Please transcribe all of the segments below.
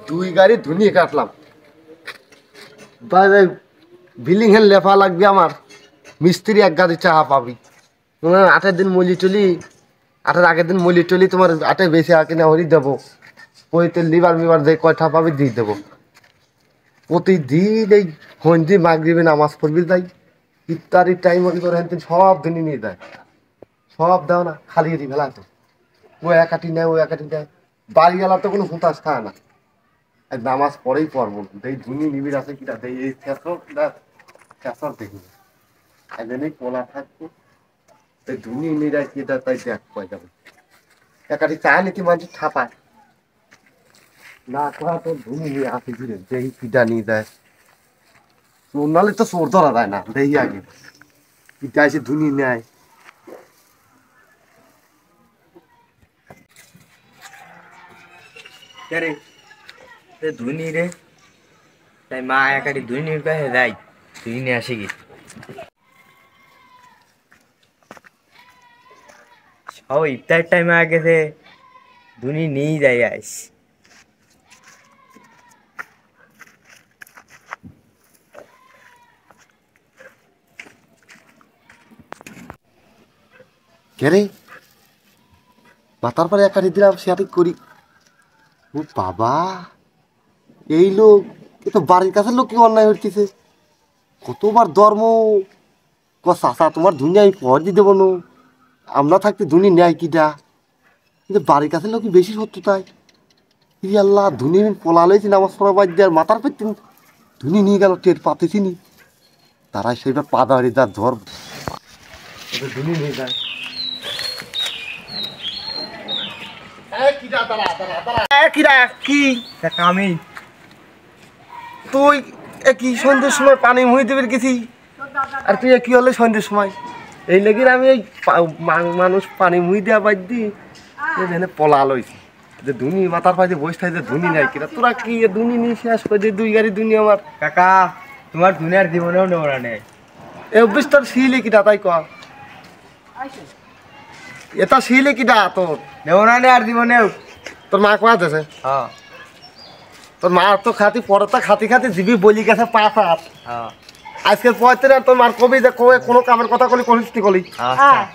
দুই গাড়ি ধুনিয়ে কাটলাম। বিল্ডিং এর লেফা লাগবে আমার, মিস্ত্রি এক গাড়ি চাহা পাবি। তোমার 8 দিন মলি চলি, 8 আগের দিন মলি চলি, তোমার 8 বেশি কিনা হরি দেবো। ওইতে লিভার মিভার যে কয়টা পাবি দিয়ে দেবো। প্রতিদিন এই হন্দি মাগরিবে নামাজ পড়বি যাই, ইফতারির টাইম হলি করে সব দিনই নিয়ে যায়। সব দাও না, খালি এটি ফেলা তো। ও একাটি নেয়, ও একাটি নেয়। বাড়ি গেলা তো কোনো হুতাশ খায় না। নামাজ পড়েই পড়বো, এই ধুনি নিবিড় আছে কিনা, এই খেসর কিনা, খেসর দেখি একদিনই কোলা থাকবো। এই ধুনি নিরাই কিটা তাই দেখ পাই যাবে। একাটি চায় নাকি মানুষ ছাপায় না, কোয়া তো ধুনি নিয়ে আসে ঘিরে দেখি কিটা নিয়ে যায়। চোর নালে তো চোর ধরা যায় না, দেখি আগে কিটা এসে ধুনি নেয়। রে ধুনি রে, তাই মা একাটি ধুনির কাছে যাই, ধুনি নিয়ে আসে কি সব ইফতার টাইমে গেছে, ধুনি নিয়ে যাই আইস। কে রে, মাথার পরে একাটি দিলাম সেটি করি। ও বাবা, এই লোক এ তো বাড়ির কাছের লোক কি অন্যায় হচ্ছে। কতবার ধর্ম চাষা তোমার ধুনি আমি পর দিয়ে দেবো না, আমরা থাকতে ধুনি নেয় কিটা। কিন্তু বাড়ির কাছের লোক বেশি সত্য তাই। ই আল্লাহ, ধুনি পলালেছি নামাজ পড়া বাদ দিয়ে, আর মাথার পেট ধুনি নিয়ে গেল, টের পাতেছি নি। তারাই সেইবার পা দাঁড়িয়ে তার ধর ধুনি নিয়ে যায়। কি আমি তুই কি সন্ধ্যের সময় পানি মুহি দিবি গেছি, আর তুই কি হলে সন্ধ্যের সময় এই লেগে আমি এই মানুষ পানি মুহি দেওয়া বাদ দিই এখানে পলা লইছি যে ধুনি মাথার পাশে বসে থাকে যে ধুনি নাই কিনা। তোরা কি ধুনি নিয়ে শেষ করে দিয়ে 2 গাড়ি ধুনি আমার। কাকা তোমার দুনিয়ার জীবনেও নেওয়া নেই, এ অভ্যিস তোর শিলে কিটা তাই কর, এটা শিলে কিটা তোর নেওয়া নেই আর জীবনেও। তোর মা কোয়া আছে? হ্যাঁ তোর মা তো খাতি পরতা খাতি খাতি জিবি বলি গেছে 5 হাত। হ্যাঁ আজকে পয়তের তোর মার কবি যে কোনো কামের কথা কলি করিস কলি।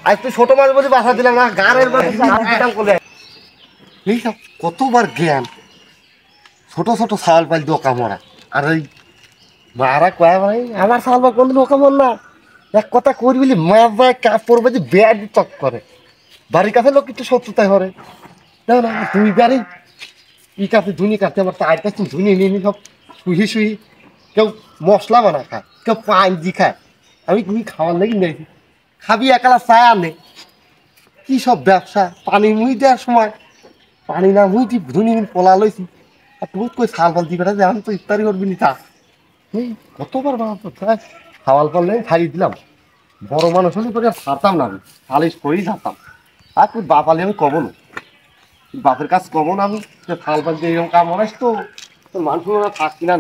আজ তুই ছোট মাছ বলি বাসা দিলাম না, গাড়ের কতবার জ্ঞান। ছোট ছোট ছাওয়াল পাইল দোকা মরা, আর ওই মারা কয়া ভাই আমার ছাওয়াল বা কোনদিন ওকা মর না। এক কথা করি বলি মাছ যায় কাপড় বাজি বেয়ার চক করে, বাড়ির কাছে লোক একটু শত্রুতায় হরে না না। 2 গাড়ি ই কাছে ধুনি কাটতে আমার তার কাছে ধুনি নিয়ে নি সব শুহি শুহি। কেউ মশলা বানা খায়, কেউ পাঞ্জি খায়, আমি তুমি খাওয়ার লেগে নিয়েছি। খাবি একালা চায় আনে কি সব ব্যবসা। পানি মুই দেওয়ার সময় পানি না মুইছি ধুনি পলা লইছি, আর তুই কই ছাল ফাল দিবে যে আমি তো ইফতারি করবি নি তা। কতবার বাবা খাওয়াল পারলে খাইয়ে দিলাম। বড় মানুষ হলে করে ছাড়তাম না, আমি সালিশ করেই ছাড়তাম। আর তুই বাপালে আমি কব না, বাপের কাজ কব না আমি যে ফাল ফাল দিয়ে এরকম কাম হরাইস তো তোর মানুষ থাকছি না।